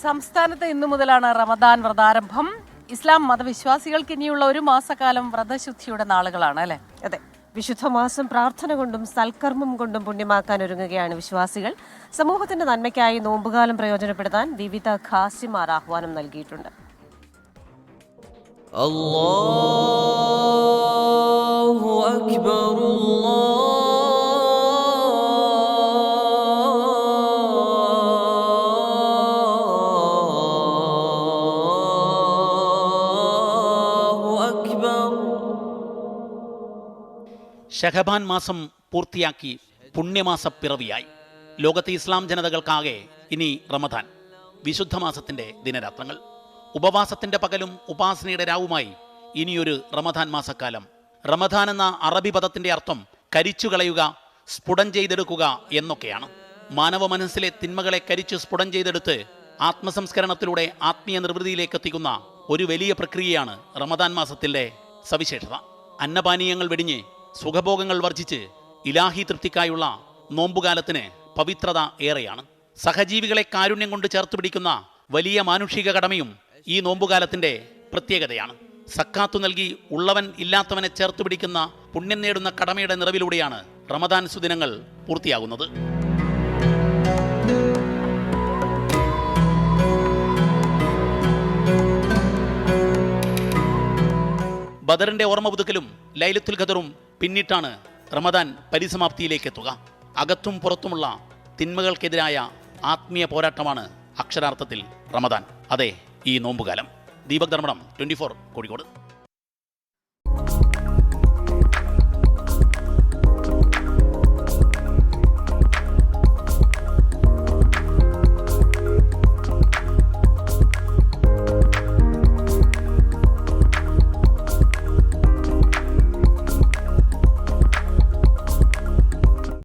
സംസ്ഥാനത്ത് ഇന്നു മുതലാണ് റമദാൻ വ്രതാരംഭം. ഇസ്ലാം മതവിശ്വാസികൾക്ക് ഇനിയുള്ള ഒരു മാസക്കാലം വ്രതശുദ്ധിയുടെ നാളുകളാണ് അല്ലേ? അതെ, വിശുദ്ധ മാസം പ്രാർത്ഥന കൊണ്ടും സൽക്കർമ്മം കൊണ്ടും പുണ്യമാക്കാൻ ഒരുങ്ങുകയാണ് വിശ്വാസികൾ. സമൂഹത്തിന്റെ നന്മയ്ക്കായി നോമ്പുകാലം പ്രയോജനപ്പെടുത്താൻ വിവിധ ഖാസിമാർ ആഹ്വാനം നൽകിയിട്ടുണ്ട്. അല്ലാഹു അക്ബർ ഷഹബാൻ മാസം പൂർത്തിയാക്കി പുണ്യമാസ പിറവിയായി. ലോകത്തെ ഇസ്ലാം ജനതകൾക്കാകെ ഇനി റമദാൻ, വിശുദ്ധ മാസത്തിൻ്റെ ദിനരാത്രങ്ങൾ. ഉപവാസത്തിൻ്റെ പകലും ഉപാസനയുടെ രാവുമായി ഇനിയൊരു റമദാൻ മാസക്കാലം. റമദാൻ എന്ന അറബി പദത്തിൻ്റെ അർത്ഥം കരിച്ചു കളയുക, സ്ഫുടം ചെയ്തെടുക്കുക എന്നൊക്കെയാണ്. മാനവ മനസ്സിലെ തിന്മകളെ കരിച്ചു സ്ഫുടം ചെയ്തെടുത്ത് ആത്മസംസ്കരണത്തിലൂടെ ആത്മീയ നിർവൃതിയിലേക്ക് എത്തിക്കുന്ന ഒരു വലിയ പ്രക്രിയയാണ് റമദാൻ മാസത്തിൻ്റെ സവിശേഷത. അന്നപാനീയങ്ങൾ വെടിഞ്ഞ് സുഖഭോഗങ്ങൾ വർജിച്ച് ഇലാഹി തൃപ്തിക്കായുള്ള നോമ്പുകാലത്തിന് പവിത്രത ഏറെയാണ്. സഹജീവികളെ കാരുണ്യം കൊണ്ട് ചേർത്ത് പിടിക്കുന്ന വലിയ മാനുഷിക കടമയും ഈ നോമ്പുകാലത്തിൻ്റെ പ്രത്യേകതയാണ്. സക്കാത്തു നൽകി ഉള്ളവൻ ഇല്ലാത്തവനെ ചേർത്ത് പിടിക്കുന്ന പുണ്യം നേടുന്ന കടമയുടെ നിറവിലൂടെയാണ് റമദാൻ സുദിനങ്ങൾ പൂർത്തിയാകുന്നത്. ബദറിന്റെ ഓർമ്മ പുതുക്കലും ലൈലത്തുൽ ഖദറും പിന്നിട്ടാണ് റമദാൻ പരിസമാപ്തിയിലേക്ക് എത്തുക. അകത്തും പുറത്തുമുള്ള തിന്മകൾക്കെതിരായ ആത്മീയ പോരാട്ടമാണ് അക്ഷരാർത്ഥത്തിൽ റമദാൻ. അതെ, ഈ നോമ്പുകാലം. ദീപക് ധർമ്മടം, 24 കോഴിക്കോട്.